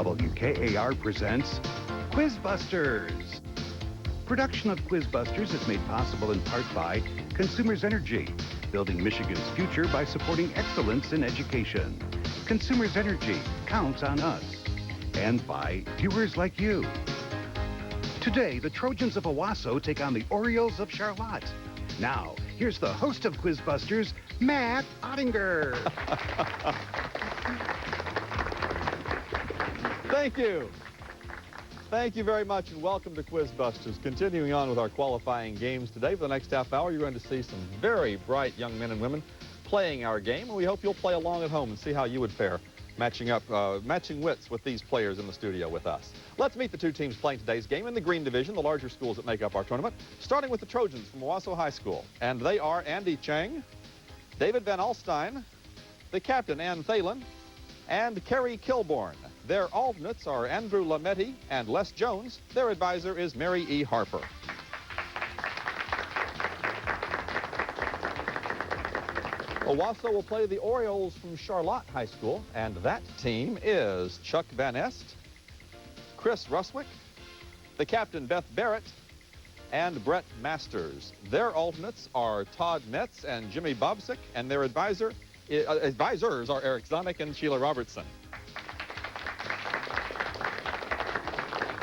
WKAR presents QuizBusters. Production of QuizBusters is made possible in part by Consumers Energy, building Michigan's future by supporting excellence in education. Consumers Energy counts on us. And by viewers like you. Today, the Trojans of Owosso take on the Orioles of Charlotte. Now, here's the host of QuizBusters, Matt Ottinger. Thank you. Thank you very much, and welcome to QuizBusters. Continuing on with our qualifying games today, for the next half hour, you're going to see some very bright young men and women playing our game, and we hope you'll play along at home and see how you would fare matching wits with these players in the studio with us. Let's meet the two teams playing today's game in the green division, the larger schools that make up our tournament, starting with the Trojans from Owosso High School. And they are Andy Chang, David Van Alstyne, the captain, Ann Thalen, and Kerry Kilborn. Their alternates are Andrew Lametti and Les Jones. Their advisor is Mary E. Harper. Owosso will play the Orioles from Charlotte High School, and that team is Chuck Van Est, Chris Ruswick, the captain Beth Barrett, and Brett Masters. Their alternates are Todd Metz and Jimmy Bobsick, and their advisors are Eric Zonik and Sheila Robertson.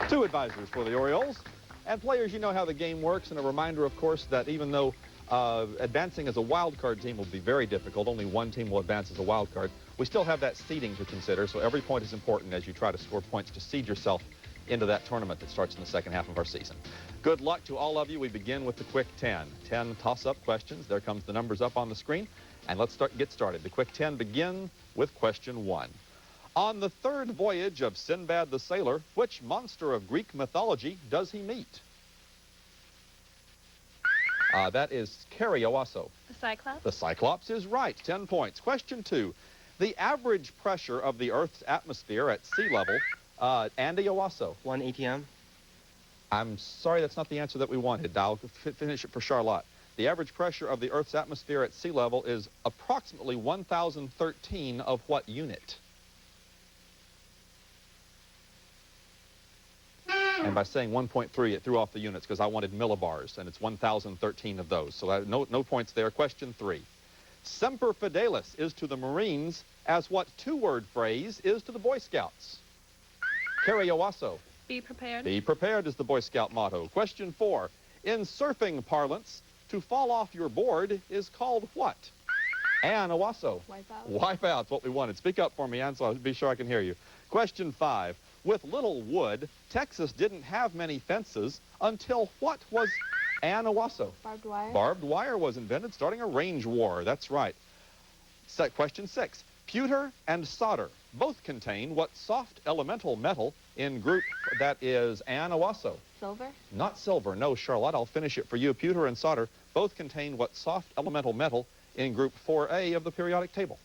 Two advisors for the Orioles. And players, you know how the game works, and a reminder, of course, that even though advancing as a wild card team will be very difficult, only one team will advance as a wild card, we still have that seeding to consider, so every point is important as you try to score points to seed yourself into that tournament that starts in the second half of our season. Good luck to all of you. We begin with the Quick 10. 10 toss-up questions. There comes the numbers up on the screen, and let's get started. The Quick 10 begin with question 1. On the third voyage of Sinbad the Sailor, which monster of Greek mythology does he meet? That is Kerry Owosso. The Cyclops? The Cyclops is right. 10 points. Question 2. The average pressure of the Earth's atmosphere at sea level, Andy Owosso. 1 ATM. I'm sorry, that's not the answer that we wanted. I'll finish it for Charlotte. The average pressure of the Earth's atmosphere at sea level is approximately 1,013 of what unit? And by saying 1.3, it threw off the units because I wanted millibars, and it's 1,013 of those. So no points there. Question 3. Semper Fidelis is to the Marines as what two-word phrase is to the Boy Scouts? Kerry Owosso. Be prepared. Be prepared is the Boy Scout motto. Question 4. In surfing parlance, to fall off your board is called what? Ann Owosso. Wipe out. Wipe out's what we wanted. Speak up for me, Ann, so I'll be sure I can hear you. Question 5. With little wood, Texas didn't have many fences until what was Ann Owosso? Barbed wire. Barbed wire was invented, starting a range war. That's right. Question 6. Pewter and solder both contain what soft elemental metal in group that is Ann Owosso? Silver. Not silver. No, Charlotte, I'll finish it for you. Pewter and solder both contain what soft elemental metal in group 4A of the periodic table?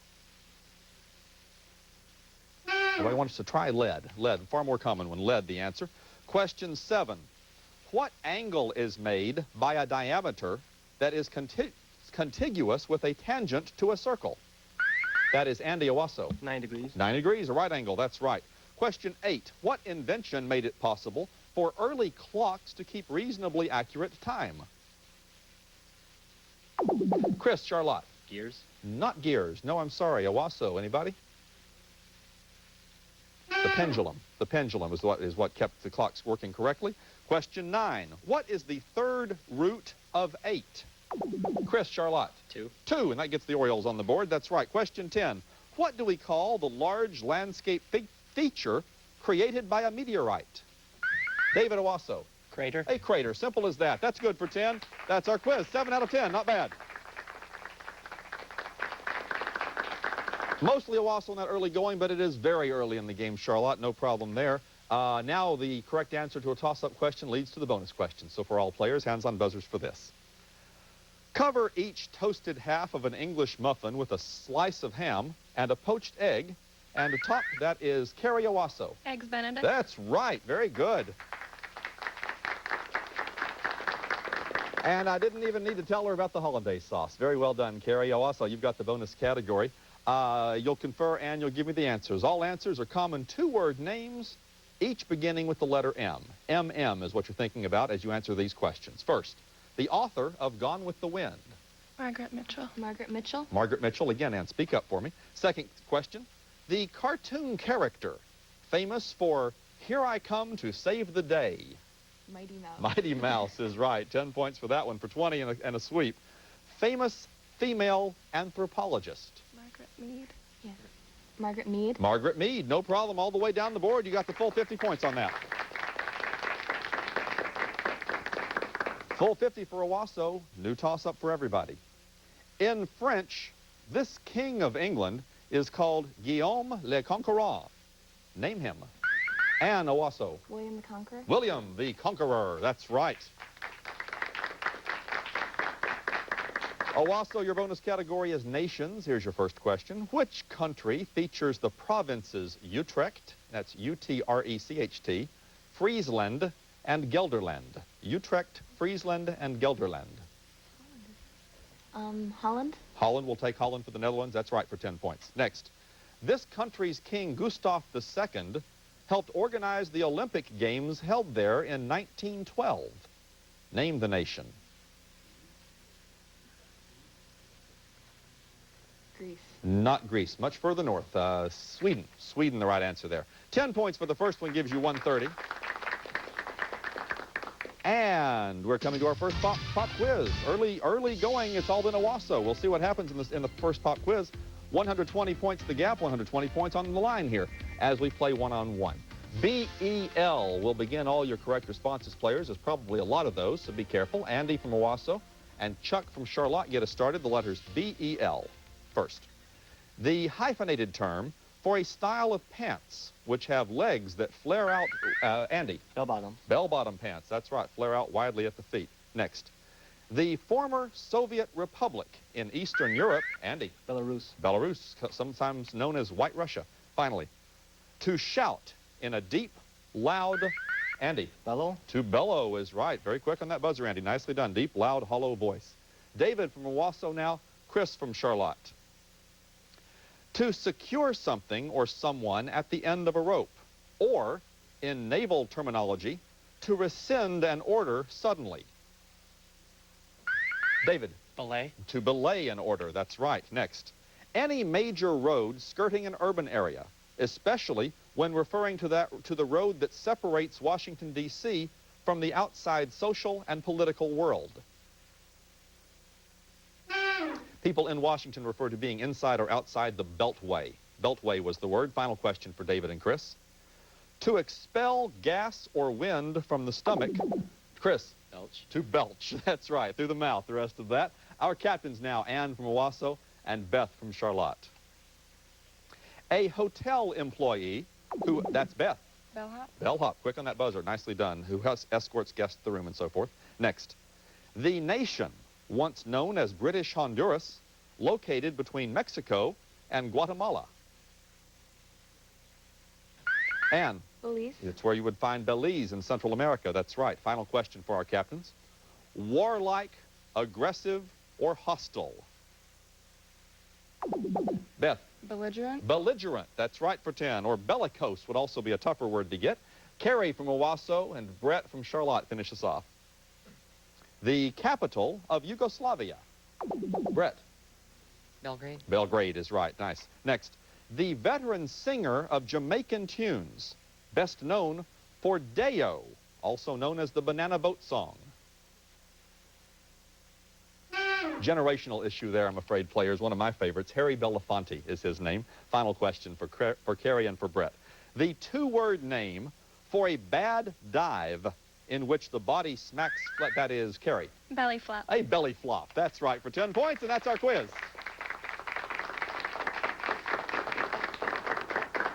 Everybody wants to try lead. Lead, far more common one. Lead, the answer. Question 7. What angle is made by a diameter that is contiguous with a tangent to a circle? That is Andy Owosso. 9 degrees. 9 degrees, a right angle. That's right. Question 8. What invention made it possible for early clocks to keep reasonably accurate time? Chris, Charlotte. Gears. Not gears. No, I'm sorry. Owosso. Anybody? The pendulum. The pendulum is what kept the clocks working correctly. Question 9. What is the third root of 8? Chris, Charlotte. 2. 2, and that gets the Orioles on the board. That's right. Question 10. What do we call the large landscape feature created by a meteorite? David Owosso. Crater. A crater. Simple as that. That's good for 10. That's our quiz. 7 out of 10. Not bad. Mostly Owosso in that early going, but it is very early in the game, Charlotte. No problem there. Now the correct answer to a toss-up question leads to the bonus question. So for all players, hands on buzzers for this. Cover each toasted half of an English muffin with a slice of ham and a poached egg, and atop that is Kerry Owosso. Eggs Benedict. That's right. Very good. And I didn't even need to tell her about the hollandaise sauce. Very well done, Kerry. Also, you've got the bonus category. You'll confer and you'll give me the answers. All answers are common two-word names, each beginning with the letter M. M is what you're thinking about as you answer these questions. First, the author of Gone with the Wind. Margaret Mitchell. Margaret Mitchell. Margaret Mitchell. Again, Ann, speak up for me. Second question, the cartoon character famous for Here I Come to Save the Day. Mighty Mouse. Mighty Mouse is right. 10 points for that one for 20 and a sweep. Famous female anthropologist. Margaret Mead. Yes. Margaret Mead. Margaret Mead. No problem. All the way down the board. You got the full 50 points on that. Full 50 for Owosso. New toss-up for everybody. In French, this king of England is called Guillaume le Conquerant. Name him. Ann, Owosso. William the Conqueror. William the Conqueror. That's right. Owosso, your bonus category is nations. Here's your first question. Which country features the provinces Utrecht, that's U-T-R-E-C-H-T, Friesland, and Gelderland? Utrecht, Friesland, and Gelderland. Holland. Holland. Will take Holland for the Netherlands. That's right for 10 points. Next. This country's King Gustav II helped organize the Olympic Games held there in 1912. Name the nation. Greece. Not Greece. Much further north. Sweden. Sweden, the right answer there. 10 points for the first one gives you 130. And we're coming to our first pop quiz. Early going. It's all been Owosso. We'll see what happens in the first pop quiz. 120 points the gap, 120 points on the line here as we play one-on-one. B-E-L will begin all your correct responses, players. There's probably a lot of those, so be careful. Andy from Owosso and Chuck from Charlotte get us started. The letters B-E-L. First, the hyphenated term for a style of pants which have legs that flare out, Andy. Bell-bottom. Bell-bottom pants, that's right, flare out widely at the feet. Next, the former Soviet Republic in Eastern Europe, Andy. Belarus. Belarus, sometimes known as White Russia. Finally, to shout in a deep, loud, Andy. Bellow. To bellow is right. Very quick on that buzzer, Andy. Nicely done. Deep, loud, hollow voice. David from Owosso now. Chris from Charlotte. To secure something or someone at the end of a rope. Or, in naval terminology, to rescind an order suddenly. David. Belay. To belay an order, that's right. Next. Any major road skirting an urban area, especially when referring to the road that separates Washington, D.C. from the outside social and political world. People in Washington refer to being inside or outside the Beltway. Beltway was the word. Final question for David and Chris. To expel gas or wind from the stomach. Chris. Belch. To belch. That's right. Through the mouth. The rest of that. Our captains now, Ann from Owosso and Beth from Charlotte. A hotel employee who, that's Beth. Bellhop. Bellhop. Quick on that buzzer. Nicely done. Who escorts guests to the room and so forth. Next. The nation, once known as British Honduras, located between Mexico and Guatemala. Ann. Belize. It's where you would find Belize in Central America. That's right. Final question for our captains. Warlike, aggressive, or hostile? Beth. Belligerent. Belligerent. That's right for 10. Or bellicose would also be a tougher word to get. Carrie from Owosso and Brett from Charlotte finish us off. The capital of Yugoslavia. Brett. Belgrade. Belgrade is right. Nice. Next. The veteran singer of Jamaican tunes, best known for Deo, also known as the Banana Boat Song. Generational issue there, I'm afraid, players. One of my favorites. Harry Belafonte is his name. Final question for Carrie and for Brett. The two-word name for a bad dive in which the body smacks flat, that is, Carrie. Belly flop. A belly flop. That's right for 10 points, and that's our quiz.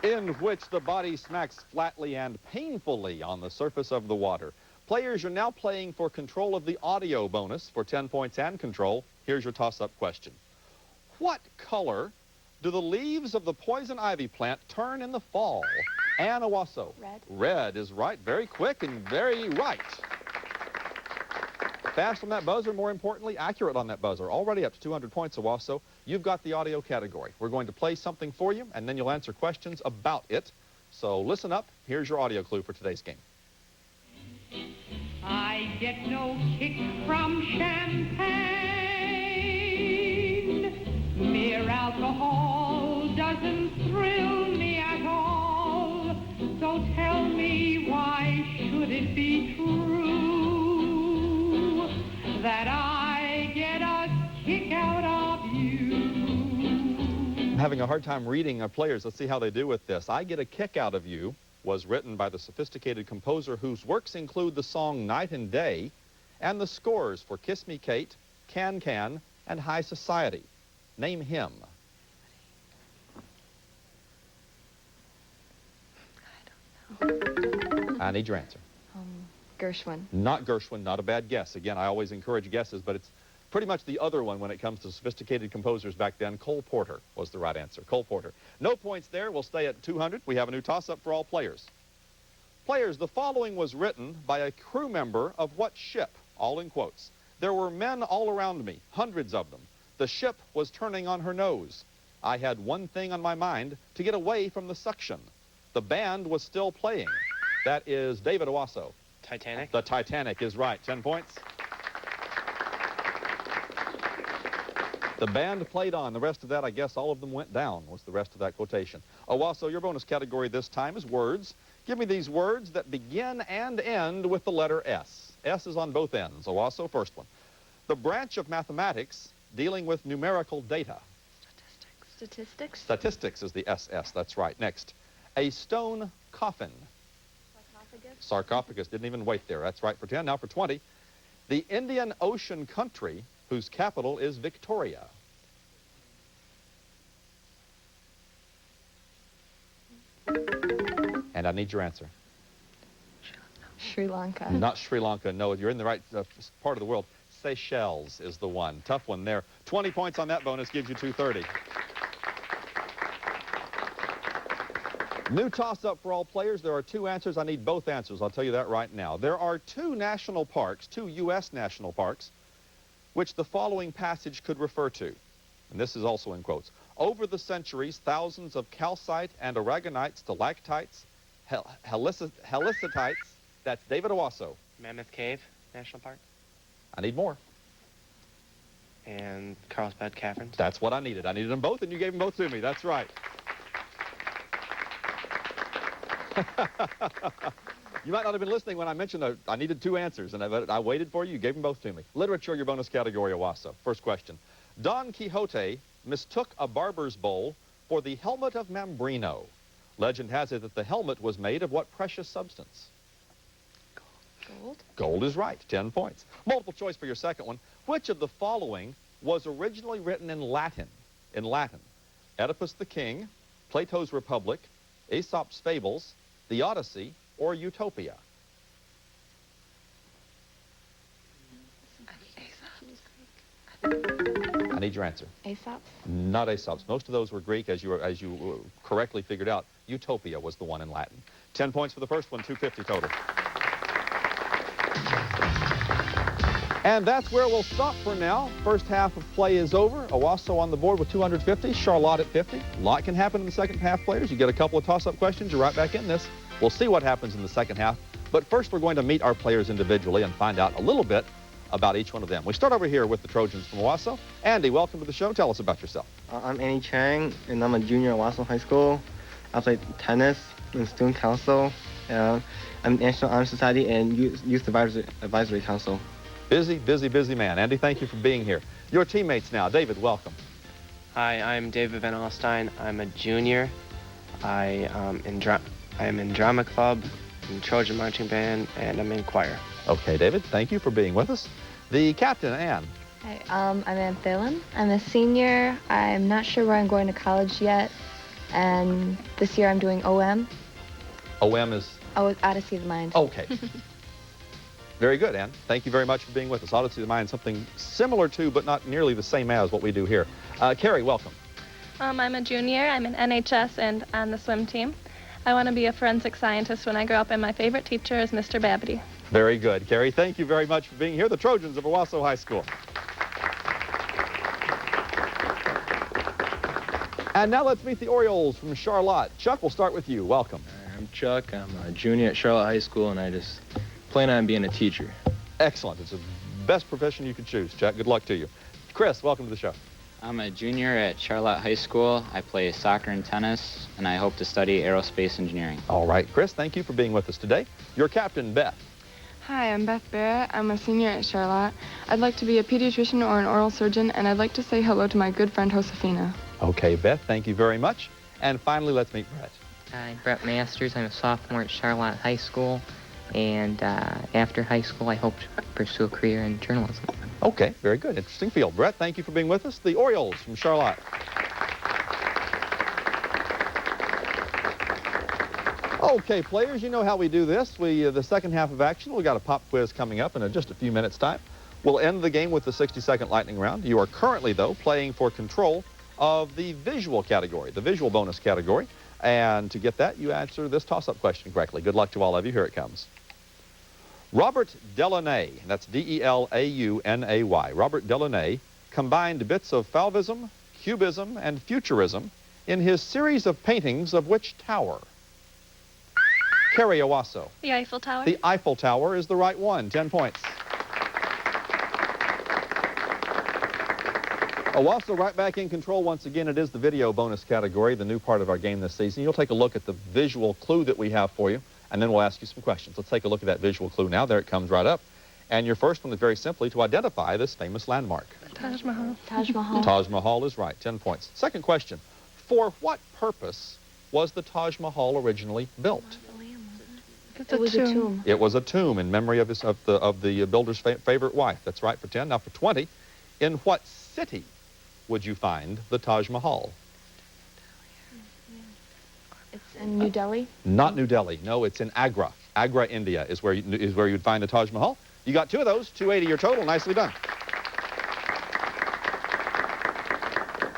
In which the body smacks flatly and painfully on the surface of the water. Players, you're now playing for control of the audio bonus for 10 points and control. Here's your toss-up question. What color do the leaves of the poison ivy plant turn in the fall? Ann Owosso. Red. Red is right. Very quick and very right. Fast on that buzzer, more importantly, accurate on that buzzer. Already up to 200 points, Owosso. you've got the audio category. We're going to play something for you, and then you'll answer questions about it. So listen up. Here's your audio clue for today's game. I get no kick from champagne. Mere alcohol doesn't thrill me at all. So tell me, why should it be true that I get a kick out of you? I'm having a hard time reading our players. Let's see how they do with this. I Get a Kick Out of You was written by the sophisticated composer whose works include the song Night and Day and the scores for Kiss Me Kate, Can Can, and High Society. Name him. I need your answer. Gershwin. Not Gershwin, not a bad guess. Again, I always encourage guesses, but it's pretty much the other one when it comes to sophisticated composers back then. Cole Porter was the right answer. Cole Porter. No points there. We'll stay at 200. We have a new toss-up for all players. Players, the following was written by a crew member of what ship? All in quotes. There were men all around me, hundreds of them. The ship was turning on her nose. I had one thing on my mind, to get away from the suction. The band was still playing. That is David Owosso. Titanic? The Titanic is right. 10 points. The band played on. The rest of that, I guess all of them went down, was the rest of that quotation. Owosso, your bonus category this time is words. Give me these words that begin and end with the letter S. S is on both ends. Owosso, first one. The branch of mathematics dealing with numerical data. Statistics. Statistics is the SS. That's right. Next. A stone coffin. Sarcophagus. Sarcophagus. Didn't even wait there. That's right for 10. Now for 20. The Indian Ocean country whose capital is Victoria. And I need your answer. Sri Lanka. Not Sri Lanka. No, you're in the right part of the world. Seychelles is the one. Tough one there. 20 points on that bonus gives you 230. New toss-up for all players. There are two answers. I need both answers. I'll tell you that right now. There are two national parks, two U.S. national parks, which the following passage could refer to. And this is also in quotes. Over the centuries, thousands of calcite and aragonite stalactites, helicitites, that's David Owosso. Mammoth Cave National Park? I need more. And Carlsbad Caverns? That's what I needed. I needed them both, and you gave them both to me. That's right. You might not have been listening when I mentioned I needed two answers, and I waited for you. You gave them both to me. Literature, your bonus category, Owosso. First question. Don Quixote mistook a barber's bowl for the helmet of Mambrino. Legend has it that the helmet was made of what precious substance? Gold. Gold is right. 10 points. Multiple choice for your second one. Which of the following was originally written in Latin? In Latin. Oedipus the King, Plato's Republic, Aesop's Fables, the Odyssey, or Utopia? I need your answer. Aesop. Not Aesop's. Most of those were Greek, as you correctly figured out. Utopia was the one in Latin. 10 points for the first one, 250 total. And that's where we'll stop for now. First half of play is over. Owosso on the board with 250, Charlotte at 50. A lot can happen in the second half, players. You get a couple of toss-up questions, you're right back in this. We'll see what happens in the second half. But first, we're going to meet our players individually and find out a little bit about each one of them. We start over here with the Trojans from Owosso. Andy, welcome to the show. Tell us about yourself. I'm Andy Chang, and I'm a junior at Owosso High School. I play tennis in student council. I'm National Honor Society and Youth Advisory Council. Busy, busy, busy man. Andy, thank you for being here. Your teammates now. David, welcome. Hi, I'm David Van Alstyne. I'm a junior. I am in drama club, in Trojan marching band, and I'm in choir. Okay, David, thank you for being with us. The captain, Ann. Hi, I'm Ann Thalen. I'm a senior. I'm not sure where I'm going to college yet. And this year I'm doing OM. OM is? Oh, Odyssey of the Mind. Okay. Very good, Ann. Thank you very much for being with us. Odyssey of the Mind, something similar to, but not nearly the same as what we do here. Carrie, welcome. I'm a junior. I'm in NHS and on the swim team. I want to be a forensic scientist when I grow up, and my favorite teacher is Mr. Babbity. Very good, Carrie. Thank you very much for being here. The Trojans of Owosso High School. And now let's meet the Orioles from Charlotte. Chuck, we'll start with you. Welcome. I'm Chuck. I'm a junior at Charlotte High School, and I just plan on being a teacher. Excellent. It's the best profession you could choose, Chuck. Good luck to you. Chris, welcome to the show. I'm a junior at Charlotte High School. I play soccer and tennis, and I hope to study aerospace engineering. All right, Chris, thank you for being with us today. Your captain, Beth. Hi, I'm Beth Barrett. I'm a senior at Charlotte. I'd like to be a pediatrician or an oral surgeon, and I'd like to say hello to my good friend Josefina. Okay, Beth, thank you very much. And finally, let's meet Brett. Hi, Brett Masters. I'm a sophomore at Charlotte High School, and after high school, I hope to pursue a career in journalism. Okay, very good. Interesting field. Brett, thank you for being with us. The Orioles from Charlotte. Okay, players, you know how we do this. The second half of action, we got a pop quiz coming up in just a few minutes' time. We'll end the game with the 60-second lightning round. You are currently, though, playing for control of the visual category, the visual bonus category. And to get that, you answer this toss-up question correctly. Good luck to all of you. Here it comes. Robert Delaunay, that's D-E-L-A-U-N-A-Y, Robert Delaunay combined bits of Fauvism, Cubism, and Futurism in his series of paintings of which tower? Carrie Owosso. The Eiffel Tower. The Eiffel Tower is the right one. 10 points. Owosso right back in control once again. It is the video bonus category, the new part of our game this season. You'll take a look at the visual clue that we have for you, and then we'll ask you some questions. Let's take a look at that visual clue now. There it comes right up. And your first one is very simply to identify this famous landmark. Taj Mahal. Taj Mahal. Taj Mahal is right. 10 points. Second question. For what purpose was the Taj Mahal originally built? It was a tomb. It was a tomb in memory of the builder's favorite wife. That's right for 10. Now for 20. In what city would you find the Taj Mahal? It's in New Delhi? Not New Delhi. No, it's in Agra. Agra, India is where you'd find the Taj Mahal. You got two of those. 280 your total. Nicely done.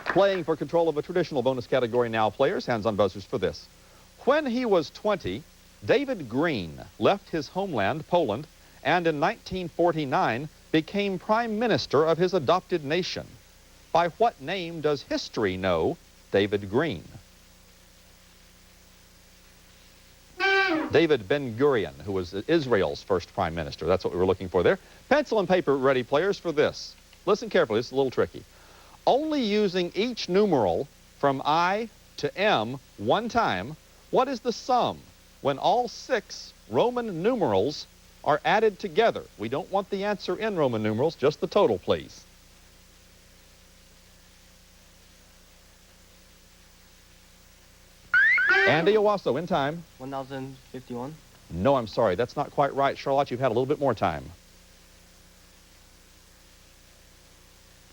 Playing for control of a traditional bonus category now, players. Hands on buzzers for this. When he was 20, David Green left his homeland, Poland, and in 1949 became Prime Minister of his adopted nation. By what name does history know David Green? David Ben-Gurion, who was Israel's first prime minister. That's what we were looking for there. Pencil and paper ready, players, for this. Listen carefully. This is a little tricky. Only using each numeral from I to M one time, what is the sum when all 6 Roman numerals are added together? We don't want the answer in Roman numerals, just the total, please. Andy Owosso, in time. 1051. No, I'm sorry. That's not quite right. Charlotte, you've had a little bit more time.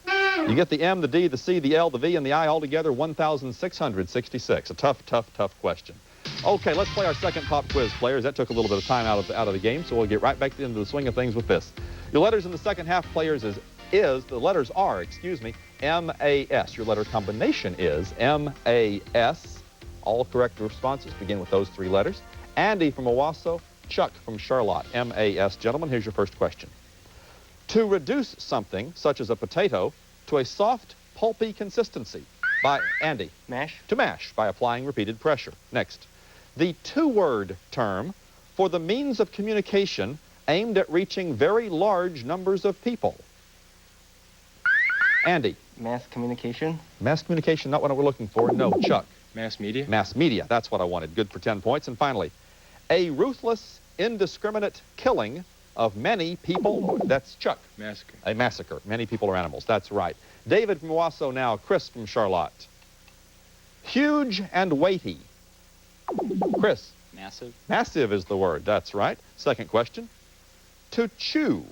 You get the M, the D, the C, the L, the V, and the I all together, 1,666. A tough question. Okay, let's play our second pop quiz, players. That took a little bit of time out of the game, so we'll get right back into the swing of things with this. Your letters in the second half, players, the letters are, M-A-S. Your letter combination is M-A-S. All correct responses begin with those 3 letters. Andy from Owosso, Chuck from Charlotte, M-A-S. Gentlemen, here's your first question. To reduce something, such as a potato, to a soft, pulpy consistency by Andy. Mash. To mash by applying repeated pressure. Next. The 2-word term for the means of communication aimed at reaching very large numbers of people. Andy. Mass communication. Mass communication, not what we're looking for. No, Chuck. Mass media. Mass media, that's what I wanted. Good for 10 points. And finally, a ruthless, indiscriminate killing of many people. That's Chuck. Massacre. A massacre. Many people or animals. That's right. David from Owosso now. Chris from Charlotte. Huge and weighty. Chris. Massive. Massive is the word. That's right. Second question. To chew.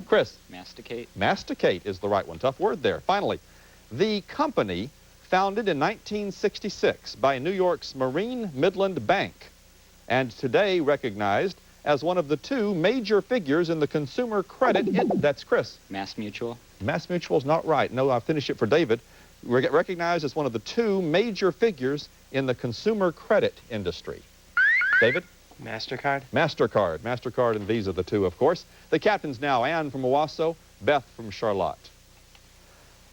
Chris. Masticate. Masticate is the right one. Tough word there. Finally, the company founded in 1966 by New York's Marine Midland Bank, and today recognized as one of the 2 major figures in the consumer credit. That's Chris. Mass Mutual. Mass Mutual is not right. No, I'll finish it for David. Recognized as one of the 2 major figures in the consumer credit industry. David? MasterCard. MasterCard. MasterCard and Visa, the 2, of course. The captains now, Ann from Owosso, Beth from Charlotte.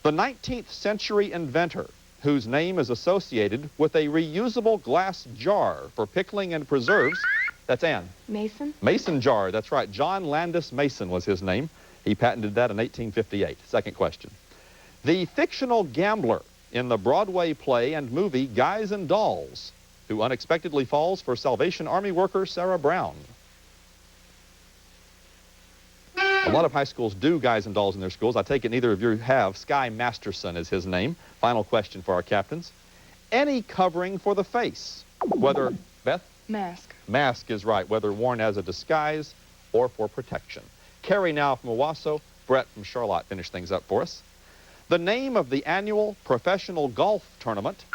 The 19th century inventor whose name is associated with a reusable glass jar for pickling and preserves? That's Ann. Mason. Mason jar, that's right. John Landis Mason was his name. He patented that in 1858. Second question. The fictional gambler in the Broadway play and movie Guys and Dolls, who unexpectedly falls for Salvation Army worker Sarah Brown. A lot of high schools do Guys and Dolls in their schools. I take it neither of you have. Sky Masterson is his name. Final question for our captains. Any covering for the face, whether, Beth? Mask. Mask is right, whether worn as a disguise or for protection. Carrie now from Owosso, Brett from Charlotte finish things up for us. The name of the annual professional golf tournament,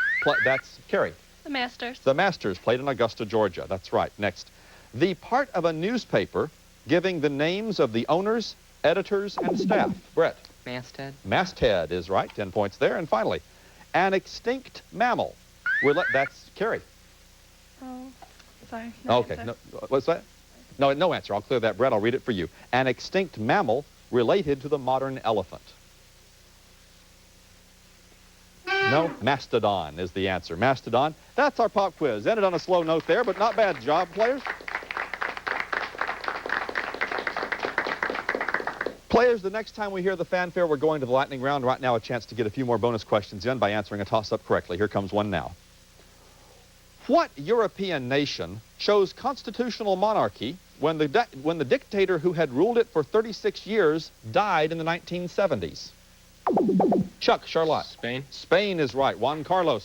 that's Carrie. The Masters. The Masters, played in Augusta, Georgia. That's right. Next. The part of a newspaper giving the names of the owners, editors, and staff. Brett. Masthead. Masthead is right. 10 points there. And finally, an extinct mammal. That's Carrie. Oh, sorry. No Okay. answer. No, what's that? No answer. I'll clear that, Brett. I'll read it for you. An extinct mammal related to the modern elephant. No, mastodon is the answer. Mastodon. That's our pop quiz. Ended on a slow note there, but not bad job, players. Players, the next time we hear the fanfare, we're going to the lightning round. Right now, a chance to get a few more bonus questions in by answering a toss-up correctly. Here comes one now. What European nation chose constitutional monarchy when the dictator who had ruled it for 36 years died in the 1970s? Chuck, Charlotte. Spain. Spain is right. Juan Carlos.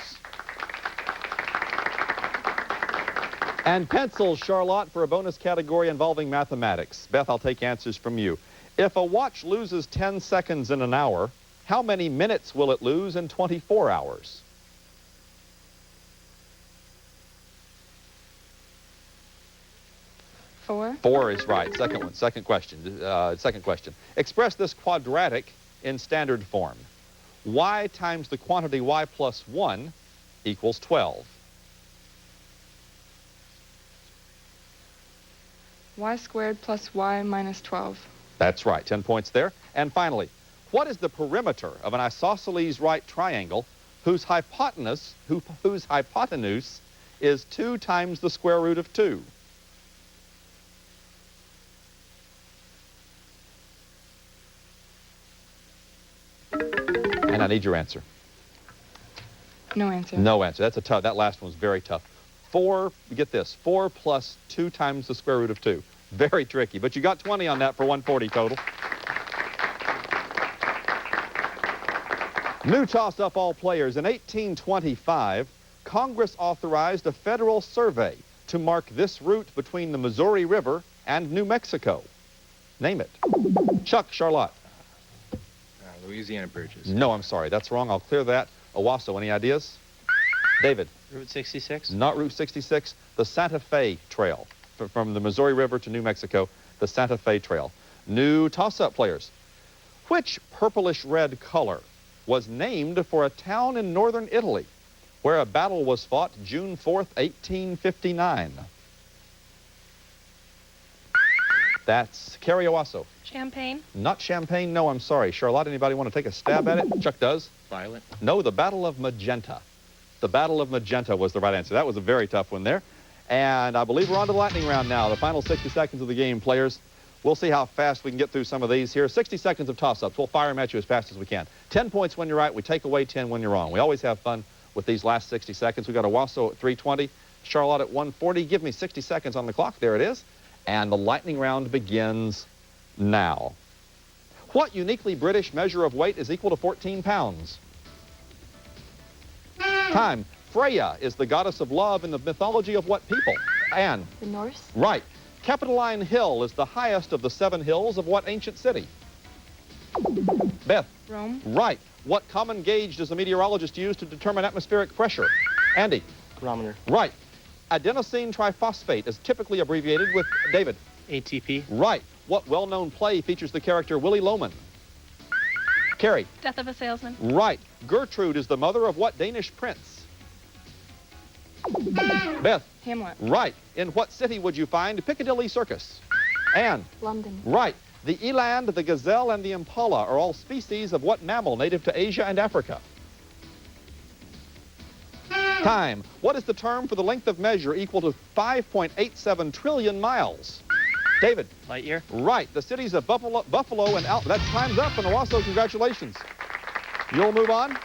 And pencils, Charlotte, for a bonus category involving mathematics. Beth, I'll take answers from you. If a watch loses 10 seconds in an hour, how many minutes will it lose in 24 hours? Four. 4 is right. Second question. Express this quadratic in standard form. Y times the quantity y plus 1 equals 12. Y squared plus y minus 12. That's right. 10 points there. And finally, what is the perimeter of an isosceles right triangle whose hypotenuse is 2 times the square root of 2? And I need your answer. No answer. No answer. That's a tough. That last one's very tough. 4, get this, 4 plus 2 times the square root of 2. Very tricky, but you got 20 on that for 140 total. New toss-up, all players. In 1825, Congress authorized a federal survey to mark this route between the Missouri River and New Mexico. Name it. Chuck, Charlotte. Louisiana Purchase. No, I'm sorry. That's wrong. I'll clear that. Owosso, any ideas? David. Route 66? Not Route 66. The Santa Fe Trail. From the Missouri River to New Mexico, the Santa Fe Trail. New toss-up, players. Which purplish-red color was named for a town in northern Italy where a battle was fought June 4th, 1859? That's Carrie Owosso. Champagne. Not Champagne, no, I'm sorry. Charlotte, anybody want to take a stab at it? Chuck does. Violet. No, the Battle of Magenta. The Battle of Magenta was the right answer. That was a very tough one there. And I believe we're on to the lightning round now. The final 60 seconds of the game, players. We'll see how fast we can get through some of these here. 60 seconds of toss-ups. We'll fire them at you as fast as we can. 10 points when you're right. We take away 10 when you're wrong. We always have fun with these last 60 seconds. We've got Owosso at 320, Charlotte at 140. Give me 60 seconds on the clock. There it is. And the lightning round begins now. What uniquely British measure of weight is equal to 14 pounds? Time. Freya is the goddess of love in the mythology of what people? Anne. The Norse. Right. Capitoline Hill is the highest of the 7 hills of what ancient city? Beth. Rome. Right. What common gauge does a meteorologist use to determine atmospheric pressure? Andy. Barometer. Right. Adenosine triphosphate is typically abbreviated with David. ATP? Right. What well-known play features the character Willie Loman? Carrie. Death of a Salesman. Right. Gertrude is the mother of what Danish prince? Beth. Hamlet. Right. In what city would you find Piccadilly Circus? Anne. London. Right. The eland, the gazelle, and the impala are all species of what mammal native to Asia and Africa? Time. What is the term for the length of measure equal to 5.87 trillion miles? David. Light year. Right. The cities of Buffalo and That time's up, and Owosso, congratulations. You'll move on.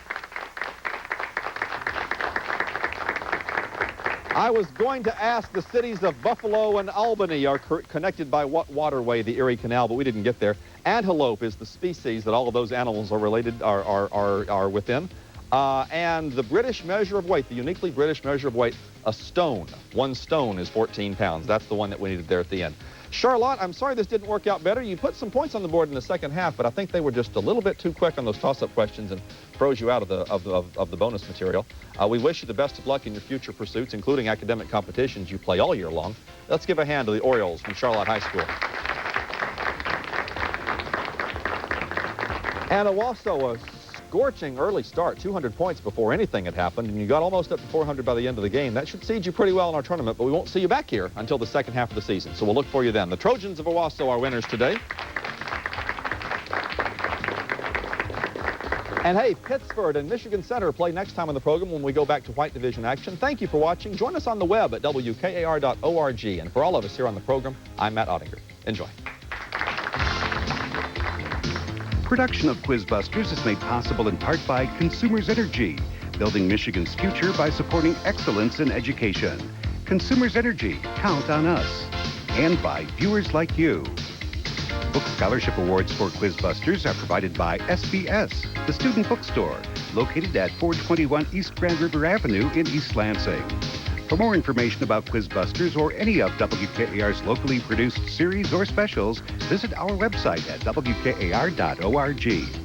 I was going to ask the cities of Buffalo and Albany are connected by what waterway, the Erie Canal, but we didn't get there. Antelope is the species that all of those animals are related, are within. And the British measure of weight, the uniquely British measure of weight, a stone. 1 stone is 14 pounds. That's the one that we needed there at the end. Charlotte, I'm sorry this didn't work out better. You put some points on the board in the second half, but I think they were just a little bit too quick on those toss-up questions and froze you out of the bonus material. We wish you the best of luck in your future pursuits, including academic competitions you play all year long. Let's give a hand to the Orioles from Charlotte High School. And Owosso, a scorching early start, 200 points before anything had happened, and you got almost up to 400 by the end of the game. That should seed you pretty well in our tournament, but we won't see you back here until the second half of the season, so we'll look for you then. The Trojans of Owosso are winners today. And hey, Pittsford and Michigan Center play next time on the program when we go back to White Division action. Thank you for watching. Join us on the web at WKAR.org. And for all of us here on the program, I'm Matt Ottinger. Enjoy. Production of QuizBusters is made possible in part by Consumers Energy, building Michigan's future by supporting excellence in education. Consumers Energy, count on us. And by viewers like you. Book Scholarship Awards for QuizBusters are provided by SBS, the student bookstore, located at 421 East Grand River Avenue in East Lansing. For more information about QuizBusters or any of WKAR's locally produced series or specials, visit our website at WKAR.org.